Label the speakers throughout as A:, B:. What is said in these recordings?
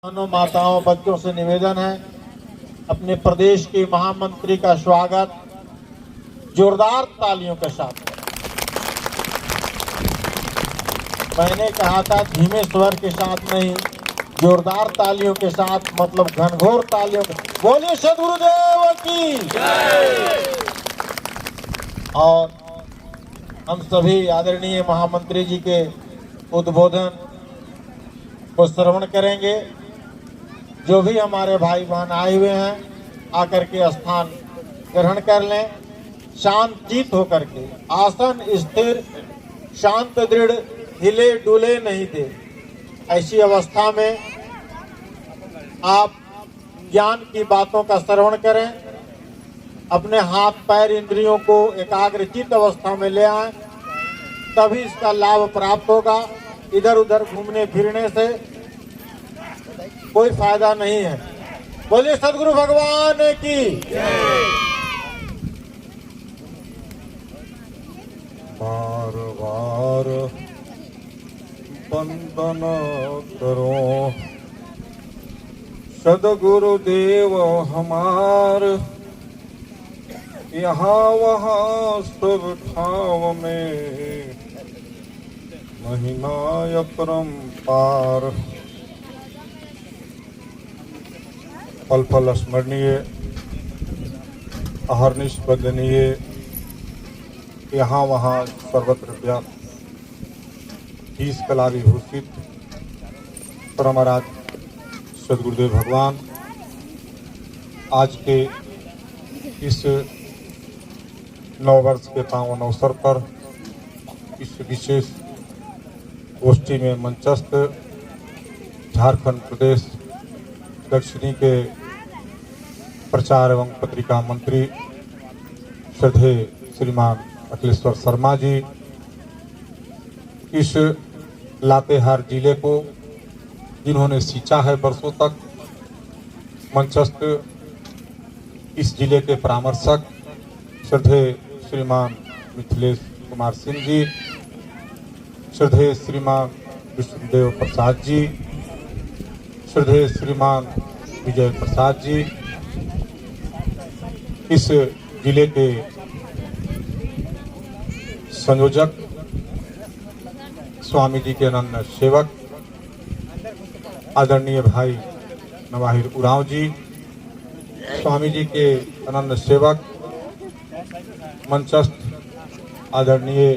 A: बहनों, माताओं, बच्चों से निवेदन है, अपने प्रदेश के महामंत्री का स्वागत जोरदार तालियों के साथ करें। मैंने कहा था धीमे स्वर के साथ नहीं, जोरदार तालियों के साथ, मतलब घनघोर तालियों के। बोलिए सद्गुरुदेव की जय। और हम सभी आदरणीय महामंत्री जी के उद्बोधन को श्रवण करेंगे। जो भी हमारे भाई बहन आए हुए हैं आकर के स्थान ग्रहण कर लें, शांत चित्त होकर के। आसन स्थिर, शांत, दृढ़, हिले डुले नहीं दे। ऐसी अवस्था में आप ज्ञान की बातों का श्रवण करें, अपने हाथ पैर इंद्रियों को एकाग्रचित अवस्था में ले आएं, तभी इसका लाभ प्राप्त होगा। इधर उधर घूमने फिरने से कोई फायदा नहीं है। बोलिए सद्गुरु भगवान की
B: बार बार वंदन करो सद्गुरुदेव हमार, यहाँ वहाँ सब ठाव में महिमा अपरंपार। पल पल स्मरणीय, अहर्निश वंदनीय, यहाँ वहाँ सर्वत्र व्याप्त, इस कला विभूषित परमराज सद्गुरुदेव भगवान आज के इस नववर्ष के पावन अवसर पर इस विशेष गोष्ठी में मंचस्थ झारखंड प्रदेश दक्षिणी के प्रचार एवं पत्रिका मंत्री श्रद्धेय श्रीमान अखिलेश्वर शर्मा जी, इस लातेहार जिले को जिन्होंने सींचा है वर्षों तक, मंचस्थ इस जिले के परामर्शक श्रद्धेय श्रीमान मिथिलेश कुमार सिंह जी, श्रद्धेय श्रीमान विष्णुदेव प्रसाद जी, श्रद्धेय श्रीमान विजय प्रसाद जी, इस जिले के संयोजक स्वामी जी के अनन्य सेवक आदरणीय भाई नवाहिर उरांव जी, स्वामी जी के अनन्य सेवक मंचस्थ आदरणीय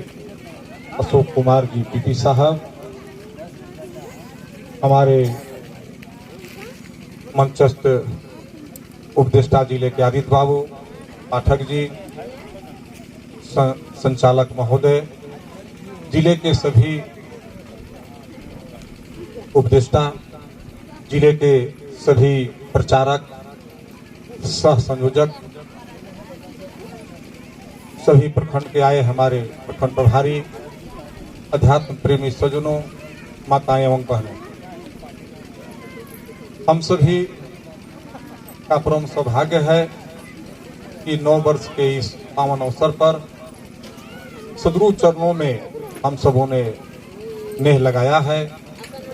B: अशोक कुमार जी पीटी साहब, हमारे मंचस्थ उपदेष्टा जिले के आदित्य बाबू पाठक जी, संचालक महोदय, जिले के सभी उपदेष्टा, जिले के सभी प्रचारक, सह संयोजक, सभी प्रखंड के आए हमारे प्रखंड प्रभारी, अध्यात्म प्रेमी सज्जनों, माताएं एवं बहनों, हम सभी का परम सौभाग्य है कि 9 वर्ष के इस पावन अवसर पर सद्गुरु चरणों में हम सबों ने नेह लगाया है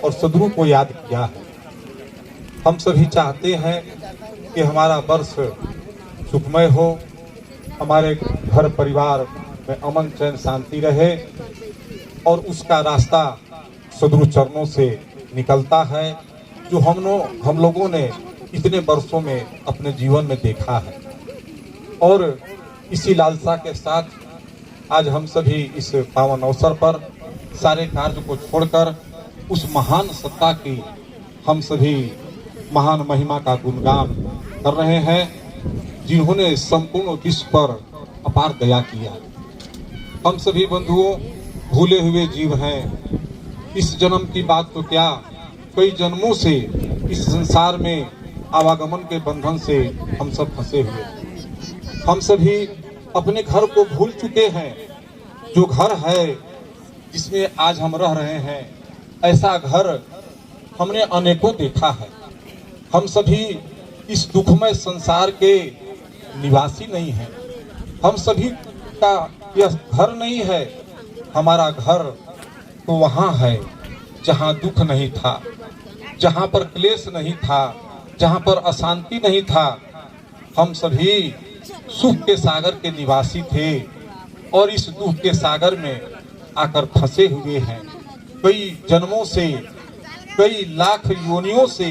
B: और सद्गुरु को याद किया है। हम सभी चाहते हैं कि हमारा वर्ष सुखमय हो, हमारे घर परिवार में अमन चैन शांति रहे और उसका रास्ता सद्गुरु चरणों से निकलता है, जो हम लोगों ने इतने वर्षों में अपने जीवन में देखा है। और इसी लालसा के साथ आज हम सभी इस पावन अवसर पर सारे कार्य को छोड़कर उस महान सत्ता की हम सभी महान महिमा का गुणगान कर रहे हैं, जिन्होंने संपूर्ण विश्व पर अपार दया किया। हम सभी बंधुओं भूले हुए जीव हैं, इस जन्म की बात तो क्या, कई जन्मों से इस संसार में आवागमन के बंधन से हम सब फंसे हुए। हम सभी अपने घर को भूल चुके हैं। जो घर है जिसमें आज हम रह रहे हैं, ऐसा घर हमने अनेकों देखा है। हम सभी इस दुखमय संसार के निवासी नहीं हैं। हम सभी का यह घर नहीं है। हमारा घर तो वहाँ है जहाँ दुख नहीं था। जहाँ पर क्लेश नहीं था, जहाँ पर अशांति नहीं था, हम सभी सुख के सागर के निवासी थे और इस दुख के सागर में आकर फंसे हुए हैं। कई जन्मों से, कई लाख योनियों से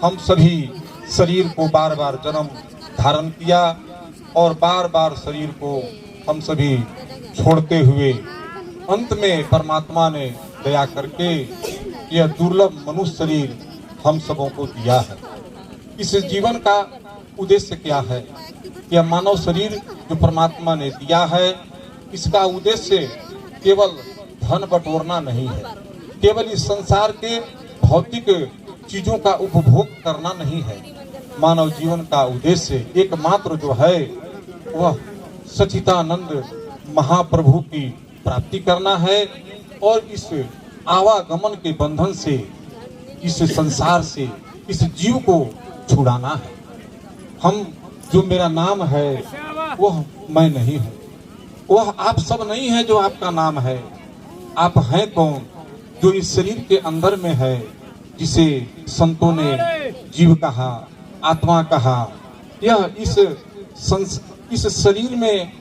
B: हम सभी शरीर को बार बार जन्म धारण किया और बार बार शरीर को हम सभी छोड़ते हुए अंत में परमात्मा ने दया करके यह दुर्लभ मनुष्य शरीर हम सबों को दिया है। इस जीवन का उद्देश्य क्या है? यह मानव शरीर जो परमात्मा ने दिया है, इसका उद्देश्य केवल धन बटोरना नहीं है, केवल इस संसार के भौतिक चीजों का उपभोग करना नहीं है। मानव जीवन का उद्देश्य एकमात्र जो है वह सच्चिदानंद महाप्रभु की प्राप्ति करना है और इस आवागमन के बंधन से, इस संसार से, इस जीव को छुड़ाना है। हम जो मेरा नाम है वह मैं नहीं हूँ, वह आप सब नहीं है जो आपका नाम है। आप हैं कौन? जो इस शरीर के अंदर में है, जिसे संतों ने जीव कहा, आत्मा कहा। यह इस शरीर में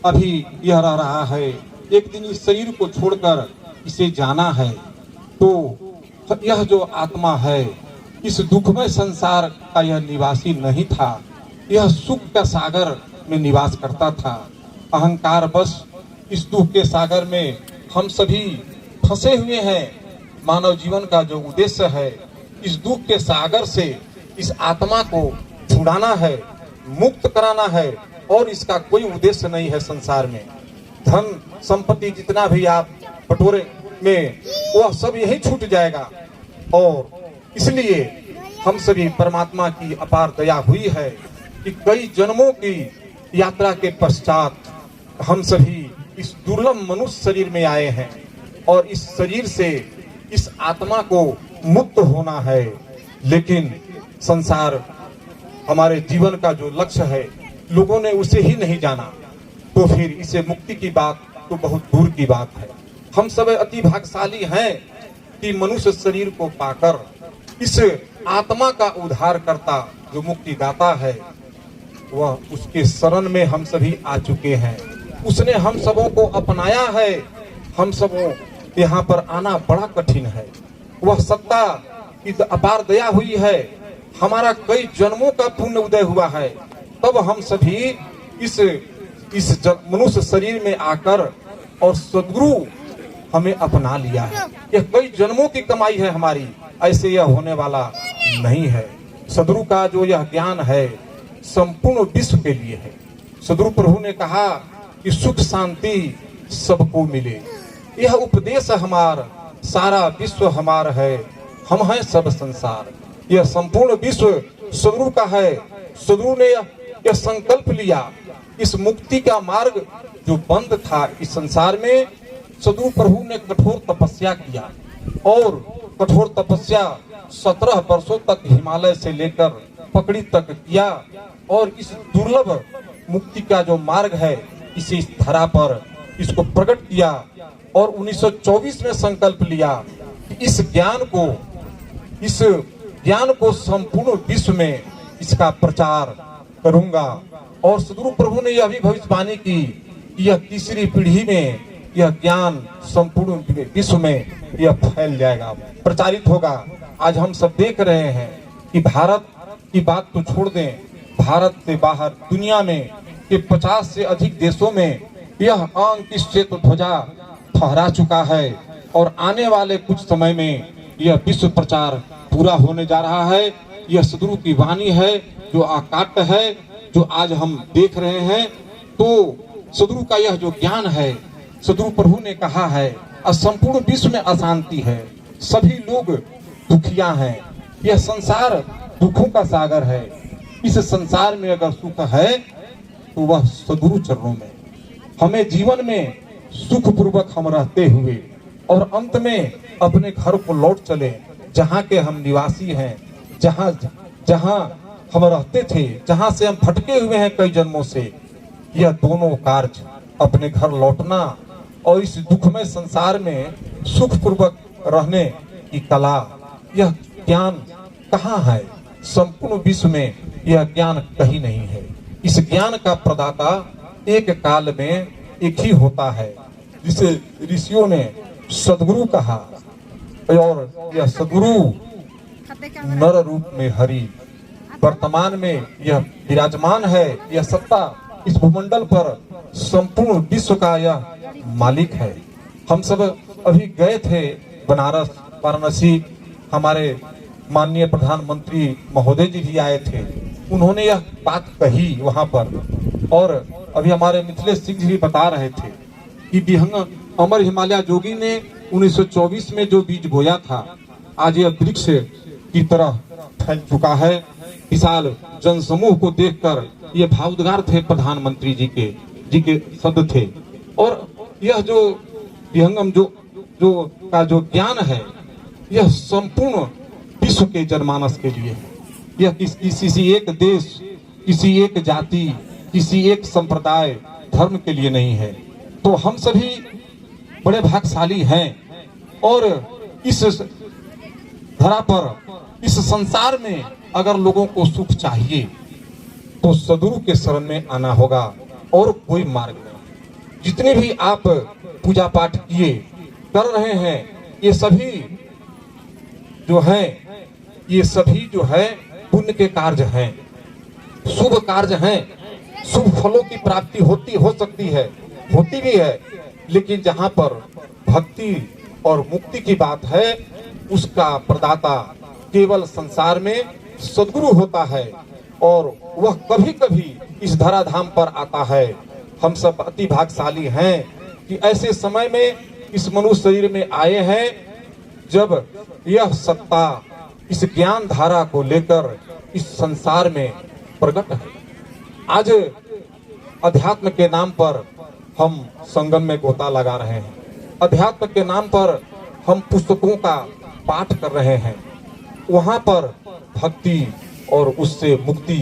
B: अभी यह रह रहा है, एक दिन इस शरीर को छोड़कर इसे जाना है। तो यह जो आत्मा है, इस दुखमय संसार का यह निवासी नहीं था, यह सुख का सागर में निवास करता था। अहंकार बस इस दुख के सागर में हम सभी फंसे हुए हैं। मानव जीवन का जो उद्देश्य है, इस दुख के सागर से इस आत्मा को छुड़ाना है, मुक्त कराना है और इसका कोई उद्देश्य नहीं है संसार में। धन संपत्ति जितना भी आप बटोरे में, वह सब यही छूट जाएगा। और इसलिए हम सभी परमात्मा की अपार दया हुई है कि कई जन्मों की यात्रा के पश्चात हम सभी इस दुर्लभ मनुष्य शरीर में आए हैं और इस शरीर से इस आत्मा को मुक्त होना है। लेकिन संसार, हमारे जीवन का जो लक्ष्य है, लोगों ने उसे ही नहीं जाना, तो फिर इसे मुक्ति की बात तो बहुत दूर की बात है। हम सब अति भाग्यशाली हैं कि मनुष्य शरीर को पाकर इस आत्मा का उद्धार करता जो मुक्ति दाता है, वह उसके शरण में हम सभी आ चुके हैं। उसने हम सबों को अपनाया है। हम सबों यहाँ पर आना बड़ा कठिन है। वह सत्ता की अपार दया हुई है। हमारा कई जन्मों का पुण्य उदय हुआ है, तब हम सभी इस मनुष्य शरीर में आकर और सद्गुरु हमें अपना लिया है। यह कई जन्मों की कमाई है हमारी, ऐसे यह होने वाला नहीं है। सद्गुरु का जो यह ज्ञान है संपूर्ण विश्व के लिए है। सद्गुरु प्रभु ने कहा कि सुख शांति सबको मिले। यह उपदेश हमार, सारा विश्व हमार है, हम हैं सब संसार। यह संपूर्ण विश्व सद्गुरु का है। सद्गुरु ने यह संकल्प लिया, इस मुक्ति का मार्ग जो बंद था इस संसार में, सद्गुरु प्रभु ने कठोर तपस्या किया और कठोर तपस्या 17 वर्षों तक हिमालय से लेकर पकड़ी तक किया और इस दुर्लभ मुक्ति का जो मार्ग है इसी धरा पर इसको प्रकट किया और 1924 में संकल्प लिया कि इस ज्ञान को संपूर्ण विश्व में इसका प्रचार करूंगा। और सद्गुरु प्रभु ने यह भी भविष्यवाणी की कि यह तीसरी पीढ़ी में यह ज्ञान संपूर्ण विश्व में यह फैल जाएगा, प्रचारित होगा। आज हम सब देख रहे हैं कि भारत की बात तो छोड़ दें, भारत से बाहर दुनिया में के 50 से अधिक देशों में यह अंकित श्वेत ध्वजा फहरा चुका है और आने वाले कुछ समय में यह विश्व प्रचार पूरा होने जा रहा है। यह सद्गुरु की वाणी है जो अकाट्य है, जो आज हम देख रहे हैं। तो सद्गुरु का यह जो ज्ञान है, सद्गुरु प्रभु ने कहा है, संपूर्ण विश्व में अशांति है, सभी लोग दुखिया हैं, यह संसार दुखों का सागर है। इस संसार में अगर सुख है तो वह सद्गुरु चरणों में। हमें जीवन में सुख पूर्वक हम रहते हुए और अंत में अपने घर को लौट चले, जहाँ के हम निवासी हैं, जहाँ हम रहते थे, जहाँ से हम भटके हुए हैं कई जन्मों से। यह दोनों कार्य, अपने घर लौटना और इस दुखमय संसार में सुख पूर्वक रहने की कला, यह ज्ञान कहाँ है? संपूर्ण विश्व में यह ज्ञान कहीं नहीं है। इस ज्ञान का प्रदाता एक काल में एक ही होता है, जिसे ऋषियों ने सदगुरु कहा। और यह सदगुरु नर रूप में हरि, वर्तमान में यह विराजमान है। यह सत्ता इस भूमंडल पर संपूर्ण विश्व का यह मालिक है। हम सब अभी गए थे बनारस, वाराणसी। हमारे माननीय प्रधानमंत्री महोदय जी भी आए थे, उन्होंने यह बात कही वहां पर। और अभी हमारे मिथिलेश सिंह जी भी बता रहे थे कि विहंग अमर हिमालय जोगी ने 1924 में जो बीज बोया था, आज यह वृक्ष की तरह फैल चुका है। विशाल जनसमूह को देखकर ये भावुद्गार थे प्रधानमंत्री जी के शब्द थे। और यह जो विहंगम जो का जो ज्ञान है, यह संपूर्ण विश्व के जनमानस के लिए है। यह किसी एक देश, किसी एक जाति, किसी एक संप्रदाय, धर्म के लिए नहीं है। तो हम सभी बड़े भाग्यशाली हैं। और इस धरा पर, इस संसार में अगर लोगों को सुख चाहिए तो सदगुरु के शरण में आना होगा, और कोई मार्ग नहीं। जितने भी आप पूजा पाठ किए कर रहे हैं, ये सभी जो है पुण्य के कार्य हैं, शुभ कार्य हैं। शुभ फलों की प्राप्ति हो सकती है, होती भी है। लेकिन जहां पर भक्ति और मुक्ति की बात है, उसका प्रदाता केवल संसार में सदगुरु होता है। और वह कभी कभी इस धराधाम पर आता है। हम सब अति भाग्यशाली हैं कि ऐसे समय में इस मनुष्य शरीर में आए हैं, जब यह सत्ता इस ज्ञान धारा को लेकर इस संसार में प्रकट है। आज अध्यात्म के नाम पर हम संगम में गोता लगा रहे हैं। अध्यात्म के नाम पर हम पुस्तकों का पाठ कर रहे हैं। वहां पर भक्ति और उससे मुक्ति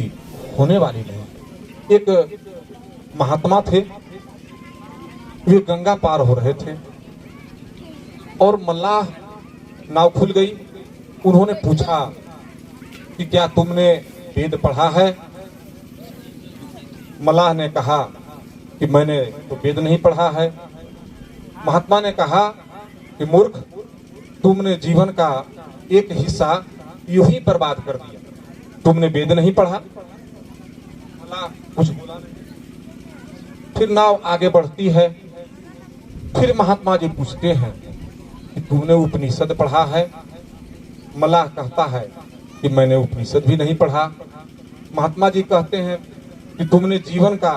B: होने वाली नहीं। एक महात्मा थे, वे गंगा पार हो रहे थे और मल्लाह नाव खुल गई। उन्होंने पूछा कि क्या तुमने वेद पढ़ा है? मल्लाह ने कहा कि मैंने तो वेद नहीं पढ़ा है। महात्मा ने कहा कि मूर्ख, तुमने जीवन का एक हिस्सा यूं ही बर्बाद कर दिया, तुमने वेद नहीं पढ़ा। मल्लाह कुछ बोला नहीं। फिर नाव आगे बढ़ती है। फिर महात्मा जी पूछते हैं कि तुमने उपनिषद पढ़ा है? मल्लाह कहता है कि मैंने उपनिषद भी नहीं पढ़ा। महात्मा जी कहते हैं कि तुमने जीवन का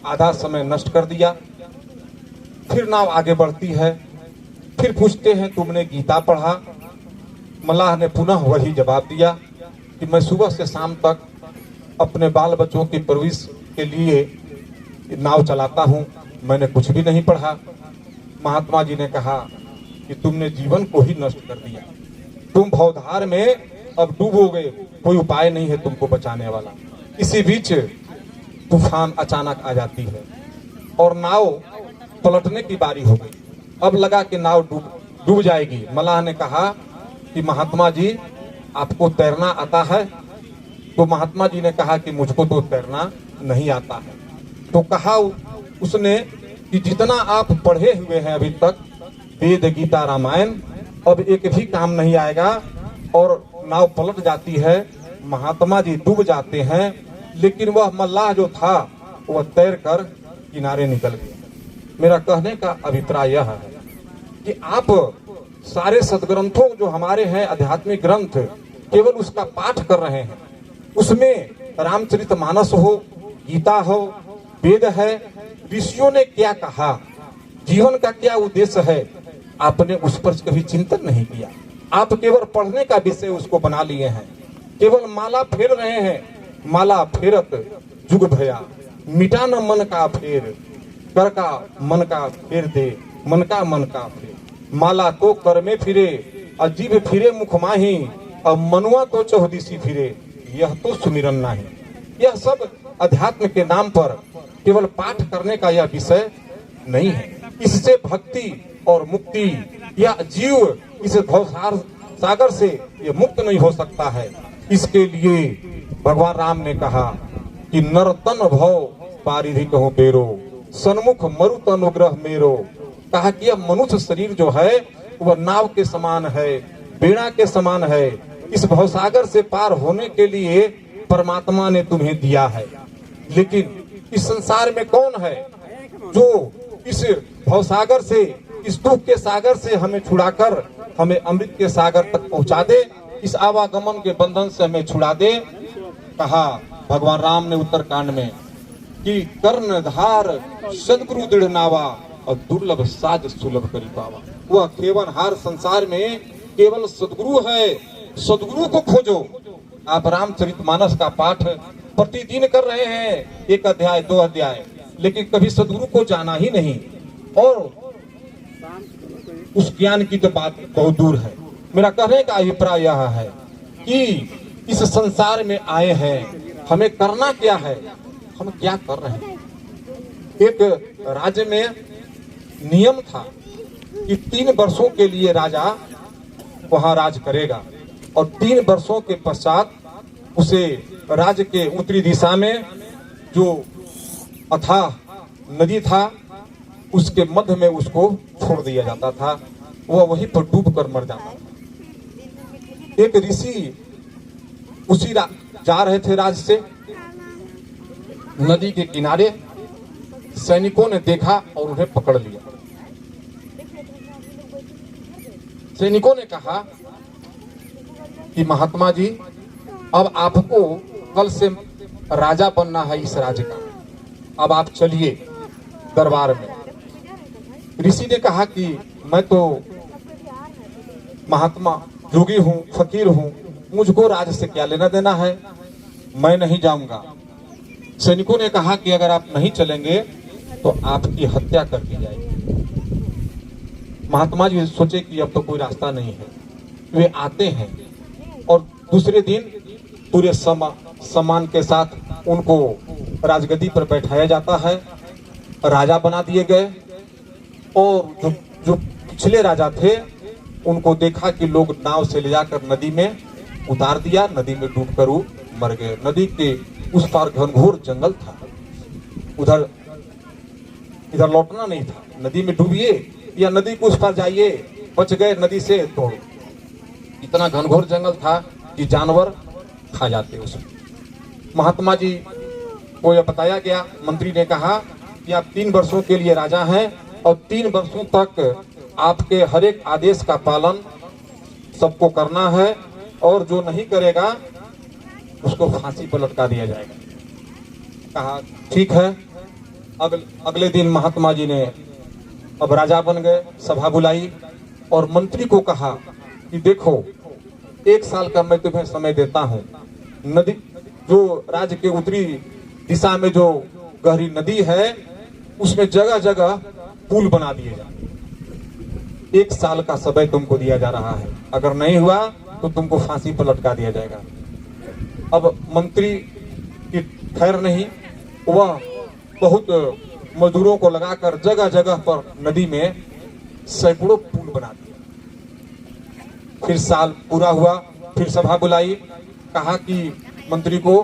B: आधा समय नष्ट कर दिया। फिर नाव आगे बढ़ती है। फिर पूछते हैं तुमने गीता पढ़ा? मल्लाह ने पुनः वही जवाब दिया कि मैं सुबह से शाम तक अपने बाल बच्चों की परवरिश के लिए नाव चलाता हूँ, मैंने कुछ भी नहीं पढ़ा। महात्मा जी ने कहा कि तुमने जीवन को ही नष्ट कर दिया, तुम भवधार में अब डूबोगे, कोई उपाय नहीं है तुमको बचाने वाला। इसी बीच तूफान अचानक आ जाती है और नाव पलटने की बारी हो गई। अब लगा कि नाव डूब जाएगी। मल्लाह ने कहा कि महात्मा जी आपको तैरना आता है? तो महात्मा जी ने कहा कि मुझको तो तैरना नहीं आता है। तो कहा उसने कि जितना आप पढ़े हुए हैं अभी तक, वेद, गीता, रामायण, अब एक भी काम नहीं आएगा। और नाव पलट जाती है, महात्मा जी डूब जाते हैं। लेकिन वह मल्लाह जो था वह तैर कर किनारे निकल गया। मेरा कहने का अभिप्राय यह है कि आप सारे सदग्रंथों जो हमारे हैं, आध्यात्मिक ग्रंथ, केवल उसका पाठ कर रहे हैं। उसमें रामचरितमानस हो, गीता हो, वेद है, ऋषियों ने क्या कहा, जीवन का क्या उद्देश्य है, आपने उस पर कभी चिंतन नहीं किया। आप केवल पढ़ने का विषय उसको बना लिए हैं, केवल माला फेर रहे हैं। माला फेरत जुग भया, मिटा न मन का फेर, कर का मन का फेर दे, मन का फेर। माला तो कर में फिरे, अजीब फिरे मुख माही, अब मनुआ तो चौहदीसी फिरे, यह तो सुमिरन नहीं। यह सब अध्यात्म के नाम पर केवल पाठ करने का यह विषय नहीं है। इससे भक्ति और मुक्ति या जीव इस भवसार सागर से ये मुक्त नहीं हो सकता है। इसके लिए भगवान राम ने कहा कि नरतन भव पारिधि कहो बेरो, सन्मुख मरुत अनुग्रह मेरो। कहा कि यह मनुष्य शरीर जो है वह नाव के समान है, बेड़ा के समान है। इस भवसागर से पार होने के लिए परमात्मा ने तुम्हें दिया है, लेकिन इस संसार में कौन है जो इस भवसागर से, इस दुख के सागर से हमें छुड़ाकर हमें अमृत के सागर तक पहुंचा दे, इस आवागमन के बंधन से हमें छुड़ा दे। कहा भगवान राम ने उत्तरकांड में कि कर्णधार सदगुरु दृढ़ नावा और दुर्लभ साज सुलभ करी पावा। वह केवल हार संसार में केवल सदगुरु है, सदगुरु को खोजो। आप रामचरितमानस का पाठ प्रतिदिन कर रहे हैं, 1 अध्याय 2 अध्याय, लेकिन कभी सदगुरु को जाना ही नहीं, और उस ज्ञान की तो बात बहुत दूर है। मेरा कहने का अभिप्राय यह है कि इस संसार में आए हैं, हमें करना क्या है, हम क्या कर रहे हैं। एक राज्य में नियम था कि 3 वर्षों के लिए राजा वहां राज करेगा, और 3 वर्षों के पश्चात उसे राज्य के उत्तरी दिशा में जो अथाह नदी था उसके मध्य में उसको छोड़ दिया जाता था, वह वहीं पर डूब कर मर जाता था। एक ऋषि उसी जा रहे थे राज से, नदी के किनारे सैनिकों ने देखा और उन्हें पकड़ लिया। सैनिकों ने कहा कि महात्मा जी, अब आपको कल से राजा बनना है इस राज्य का, अब आप चलिए दरबार में। ऋषि ने कहा कि मैं तो महात्मा जोगी हूँ, फकीर हूँ, मुझको राज से क्या लेना देना है, मैं नहीं जाऊंगा। सैनिकों ने कहा कि अगर आप नहीं चलेंगे तो आपकी हत्या कर दी जाएगी। महात्मा जी सोचे कि अब तो कोई रास्ता नहीं है। वे आते हैं और दूसरे दिन पूरे सम्मान के साथ उनको राजगद्दी पर बैठाया जाता है, राजा बना दिए गए। और जो पिछले राजा थे उनको देखा कि लोग नाव से ले जाकर नदी में उतार दिया, नदी में डूबकर वो मर गए। नदी के उस पार घनघोर जंगल था, उधर इधर लौटना नहीं था। नदी में डूबिए या नदी को उस पार जाइए, बच गए नदी से तो इतना घनघोर जंगल था कि जानवर खा जाते उसमें। महात्मा जी को यह बताया गया, मंत्री ने कहा कि आप 3 वर्षों के लिए राजा हैं और 3 वर्षों तक आपके हर एक आदेश का पालन सबको करना है, और जो नहीं करेगा उसको फांसी पर लटका दिया जाएगा। कहा ठीक है। अगले दिन महात्मा जी ने अब राजा बन गए, सभा बुलाई और मंत्री को कहा कि देखो 1 साल का मैं तुम्हें समय देता हूँ, नदी जो राज्य के उत्तरी दिशा में जो गहरी नदी है उसमें जगह जगह पुल बना दिए जाए। 1 साल का समय तुमको दिया जा रहा है, अगर नहीं हुआ तो तुमको फांसी पर लटका दिया जाएगा। अब मंत्री की खैर नहीं, वह बहुत मजदूरों को लगाकर जगह जगह पर नदी में सैकड़ों पुल बना दिए। फिर साल पूरा हुआ, फिर सभा बुलाई, कहा कि मंत्री को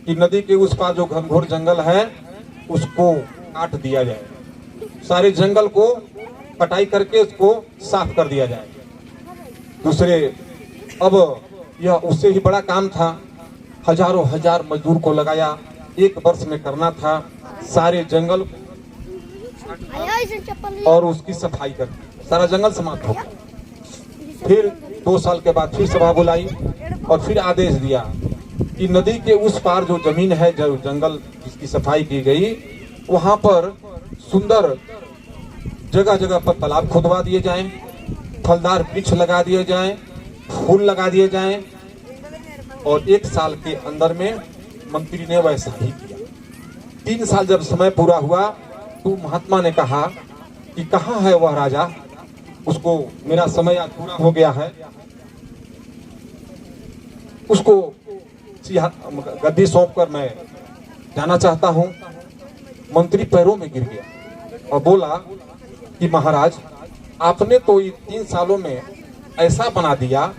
B: कि नदी के उस पार जो घनघोर जंगल है उसको काट दिया जाए, सारे जंगल को कटाई करके उसको साफ कर दिया जाए। दूसरे अब यह उससे ही बड़ा काम था, हजारों हजार मजदूर को लगाया, 1 वर्ष में करना था, सारे जंगल और उसकी सफाई कर दी, सारा जंगल समाप्त हो गया। फिर 2 साल के बाद फिर सभा बुलाई और फिर आदेश दिया कि नदी के उस पार जो जमीन है, जो जंगल जिसकी सफाई की गई, वहां पर सुंदर जगह जगह पर तालाब खुदवा दिए जाएं, फलदार वृक्ष लगा दिए जाएं, फूल लगा दिए जाएं। और 1 साल के अंदर में मंत्री ने वैसा ही किया। 3 साल जब समय पूरा हुआ तो महात्मा ने कहा कि कहाँ है वह राजा, उसको मेरा समय आज पूरा हो गया है, उसको गद्दी सौंपकर मैं जाना चाहता हूं। मंत्री पैरों में गिर गया और बोला कि महाराज, आपने तो ये 3 सालों में ऐसा बना दिया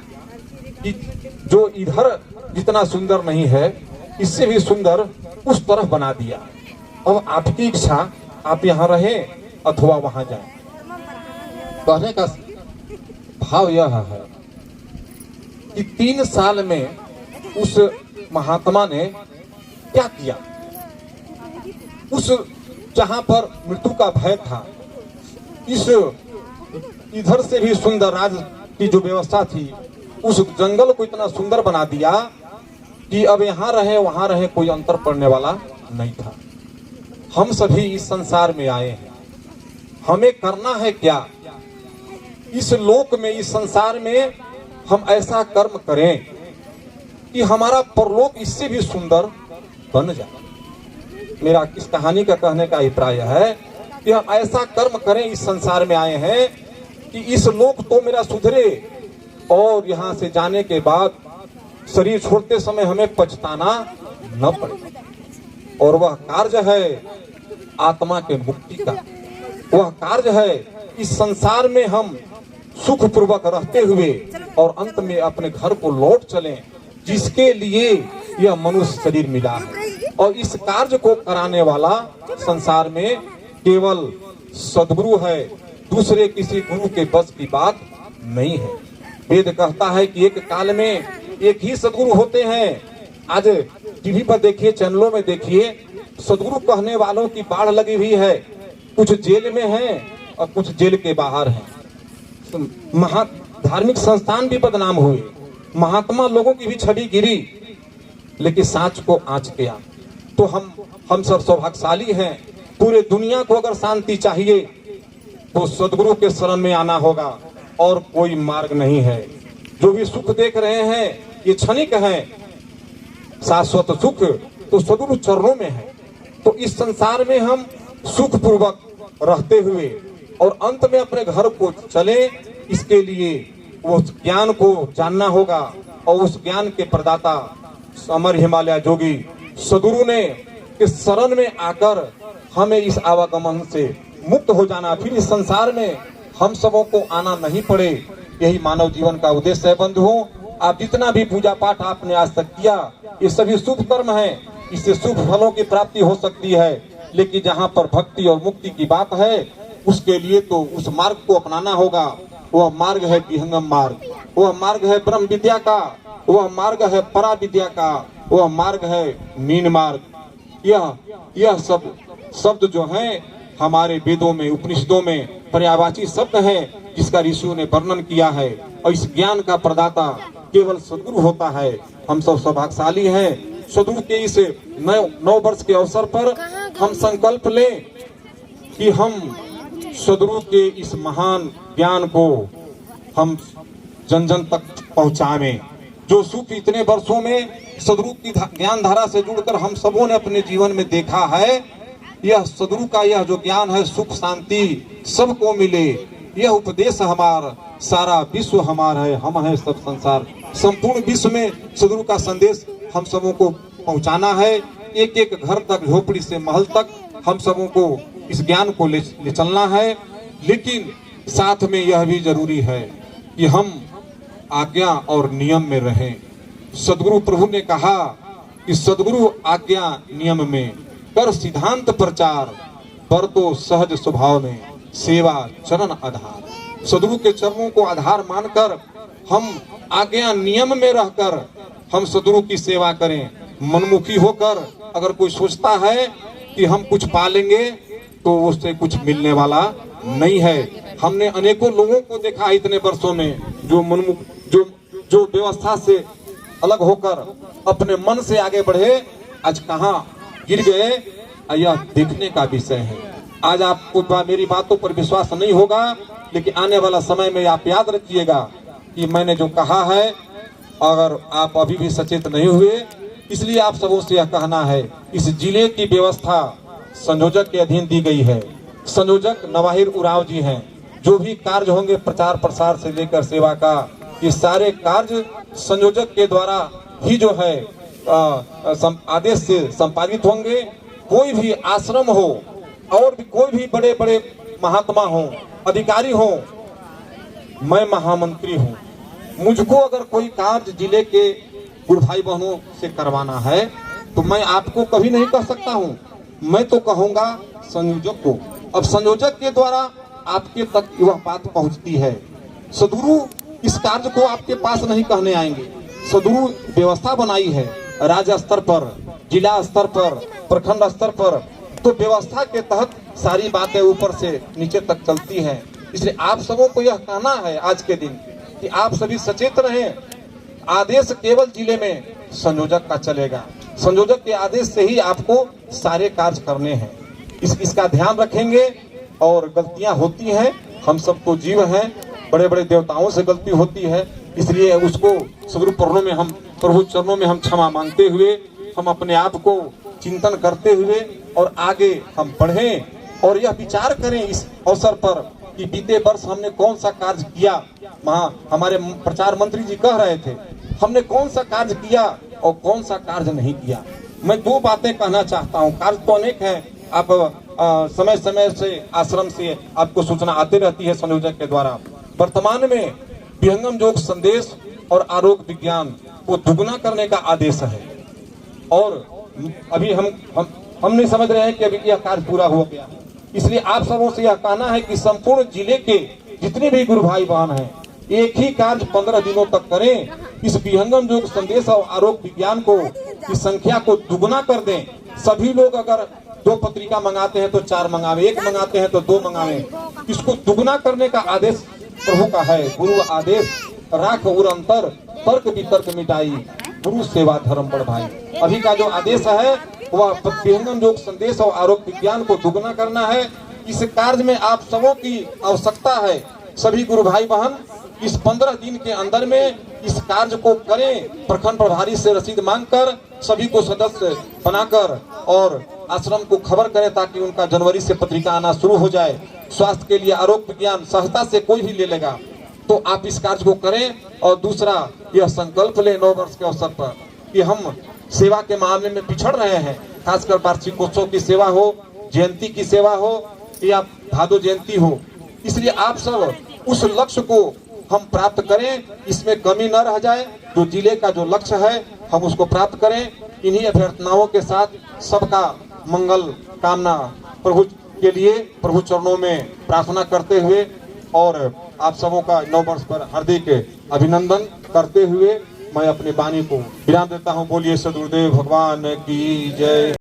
B: कि जो इधर जितना सुंदर नहीं है इससे भी सुंदर उस तरफ बना दिया। अब आपकी इच्छा, आप यहाँ रहें अथवा वहां जाएं। कहने का भाव यह है कि 3 साल में उस महात्मा ने क्या किया। उस जहां पर मृत्यु का भय था, इस इधर से भी सुंदर राज की जो व्यवस्था थी, उस जंगल को इतना सुंदर बना दिया कि अब यहाँ रहे वहां रहे कोई अंतर पड़ने वाला नहीं था। हम सभी इस संसार में आए हैं, हमें करना है क्या? इस लोक में, इस संसार में हम ऐसा कर्म करें कि हमारा परलोक इससे भी सुंदर बन जाए। मेरा इस कहानी का कहने का अभिप्राय है कि हम ऐसा कर्म करें, इस संसार में आए हैं कि इस लोक तो मेरा सुधरे और यहाँ से जाने के बाद शरीर छोड़ते समय हमें पछताना न पड़े। और वह कार्य है आत्मा के मुक्ति का, वह कार्य है इस संसार में हम सुख पूर्वक रहते हुए और अंत में अपने घर को लौट चलें, जिसके लिए यह मनुष्य शरीर मिला है। और इस कार्य को कराने वाला संसार में केवल सद्गुरु है, दूसरे किसी गुरु के बस की बात नहीं है। वेद कहता है कि एक काल में एक ही सद्गुरु होते हैं। आज टीवी पर देखिए, चैनलों में देखिए, सद्गुरु कहने वालों की बाढ़ लगी हुई है। कुछ जेल में हैं और कुछ जेल के बाहर हैं। महा धार्मिक संस्थान भी बदनाम हुए, महात्मा लोगों की भी छवि गिरी, लेकिन सांच को आंच गया। तो हम सब सौभाग्यशाली हैं। पूरे दुनिया को अगर शांति चाहिए तो सद्गुरु के शरण में आना होगा, और कोई मार्ग नहीं है। जो भी सुख देख रहे हैं ये क्षणिक है, शाश्वत सुख तो सद्गुरु चरणों में है। तो इस संसार में हम सुख पूर्वक रहते हुए और अंत में अपने घर को चले, इसके लिए उस ज्ञान को जानना होगा। और उस ज्ञान के प्रदाता अमर हिमालय जोगी सद्गुरु ने इस शरण में आकर हमें इस आवागमन से मुक्त हो जाना, फिर इस संसार में हम सबों को आना नहीं पड़े। यही मानव जीवन का उद्देश्य है। बंधुओं, आप जितना भी पूजा पाठ आपने आज तक किया, ये सभी शुभ कर्म है, इससे शुभ फलों की प्राप्ति हो सकती है। लेकिन जहाँ पर भक्ति और मुक्ति की बात है, उसके लिए तो उस मार्ग को अपनाना होगा। वह मार्ग है विहंगम मार्ग, वह मार्ग है ब्रह्म विद्या का, वह मार्ग है परा विद्या का, वह मार्ग है मीन मार्ग। यह सब शब्द जो हैं हमारे वेदों में, उपनिषदों में पर्यायवाची शब्द है, जिसका ऋषियों ने वर्णन किया है। और इस ज्ञान का प्रदाता केवल सद्गुरु होता है। हम सब सौभाग्यशाली हैं। सद्गुरु के इस नौ वर्ष के अवसर पर हम संकल्प लें कि हम सद्गुरु के इस महान ज्ञान को हम जन जन तक पहुंचावें। जो सुख इतने वर्षों में सद्गुरु की ज्ञान धारा से जुड़कर हम सबों ने अपने जीवन में देखा है, यह सद्गुरु का यह जो ज्ञान है, सुख शांति सबको मिले, यह उपदेश हमारा, सारा विश्व हमारा है, हम है सब संसार। संपूर्ण विश्व में सद्गुरु का संदेश हम सबों को पहुंचाना है। एक एक घर तक, झोपड़ी से महल तक हम सबों को इस ज्ञान को ले चलना है। लेकिन साथ में यह भी जरूरी है कि हम आज्ञा और नियम में रहें। सद्गुरु प्रभु ने कहा कि सद्गुरु आज्ञा नियम में कर सिद्धांत प्रचार, बरतो सहज स्वभाव में सेवा चरण आधार। सद्गुरु के चरणों को आधार मानकर हम आज्ञा नियम में रहकर हम सद्गुरु की सेवा करें। मनमुखी होकर अगर कोई सोचता है कि हम कुछ पालेंगे तो उससे कुछ मिलने वाला नहीं है। हमने अनेकों लोगों को देखा इतने वर्षों में जो मनमुख, जो व्यवस्था से अलग होकर अपने मन से आगे बढ़े, आज कहाँ गिर गए, यह देखने का विषय है। आज आपको मेरी बातों पर विश्वास नहीं होगा, लेकिन आने वाला समय में आप याद रखिएगा कि मैंने जो कहा है, अगर आप अभी भी सचेत नहीं हुए, इसलिए आप सबों से यह कहना है, इस जिले की व्यवस्था संयोजक के अधीन दी गई है। संयोजक नवाहिर उराव जी हैं। जो भी कार्य होंगे प्रचार प्रसार से लेकर सेवा का, ये सारे कार्य संयोजक के द्वारा ही जो है आदेश से संपादित होंगे। कोई भी आश्रम हो और भी कोई भी बड़े बड़े महात्मा हो, अधिकारी हो, मैं महामंत्री हूँ, मुझको अगर कोई कार्य जिले के गुरु भाई बहनों से करवाना है तो मैं आपको कभी नहीं कह सकता हूँ, मैं तो कहूँगा संयोजक को। अब संयोजक के द्वारा आपके तक यह बात पहुँचती है। सदगुरु इस कार्य को आपके पास नहीं कहने आएंगे। सदगुरु व्यवस्था बनाई है राज्य स्तर पर, जिला स्तर पर, प्रखंड स्तर पर, तो व्यवस्था के तहत सारी बातें ऊपर से नीचे तक चलती हैं। इसलिए आप सबों को यह कहना है आज के दिन कि आप सभी सचेत रहें। आदेश केवल जिले में संयोजक का चलेगा, संयोजक के आदेश से ही आपको सारे कार्य करने हैं। इसका ध्यान रखेंगे। और गलतियां होती हैं, हम सब तो जीव हैं, बड़े बड़े देवताओं से गलती होती है, इसलिए उसको सदगुरु चरणों में हम, प्रभु चरणों में हम क्षमा मांगते हुए, हम अपने आप को चिंतन करते हुए और आगे हम बढ़ें और यह विचार करें इस अवसर पर कि बीते वर्ष हमने कौन सा कार्य किया। हमारे प्रचार मंत्री जी कह रहे थे हमने कौन सा कार्य किया और कौन सा कार्य नहीं किया। मैं दो बातें कहना चाहता हूँ। कार्य तो अनेक है, आप समय समय से आश्रम से आपको सूचना आती रहती है संयोजक के द्वारा। वर्तमान में विहंगम योग संदेश और आरोग्य विज्ञान को दुगना करने का आदेश है और अभी हम नहीं समझ रहे हैं कि अभी यह कार्य पूरा हो गया। इसलिए आप सबों से यह कहना है कि संपूर्ण जिले के जितने भी गुरु भाई बहन हैं एक ही कार्य 15 दिनों तक करें। इस विहंगम योग संदेश और आरोग्य विज्ञान को की संख्या को दुगना कर दें। सभी लोग अगर 2 पत्रिका मंगाते हैं तो 4 मंगावे, 1 मंगाते हैं तो 2 मंगावे। इसको दुगना करने का आदेश प्रभु का है। गुरु आदेश राख उर अंतर, तर्क वितर्क मिटाई, गुरु सेवा धर्म बढ़ भाई। अभी का जो आदेश है वह विहंगम योग संदेश और आरोग्य विज्ञान को दुगना करना है। इस कार्य में आप सबों की आवश्यकता है। सभी गुरु भाई बहन इस 15 दिन के अंदर में इस कार्य को करें। प्रखंड प्रभारी से रसीद मांगकर सभी को सदस्य बनाकर और आश्रम को खबर करें ताकि उनका जनवरी से पत्रिका आना शुरू हो जाए। स्वास्थ्य के लिए आरोग्य विज्ञान सहजता से कोई भी ले लेगा, तो आप इस कार्य को करें। और दूसरा यह संकल्प ले 9 वर्ष के अवसर पर कि हम सेवा के मामले में पिछड़ रहे हैं, खासकर वार्षिकोत्सव की सेवा हो, जयंती की सेवा हो या भादो जयंती हो। इसलिए आप सब उस लक्ष्य को हम प्राप्त करें, इसमें कमी न रह जाए। जो जिले का जो लक्ष्य है हम उसको प्राप्त करें। इन्हीं अभ्यर्थनाओं के साथ सबका मंगल कामना प्रभु के लिए प्रभु चरणों में प्रार्थना करते हुए और आप सबों का 9 वर्ष पर हार्दिक अभिनंदन करते हुए मैं अपनी वाणी को विराम देता हूँ। बोलिए सद्गुरुदेव भगवान की जय।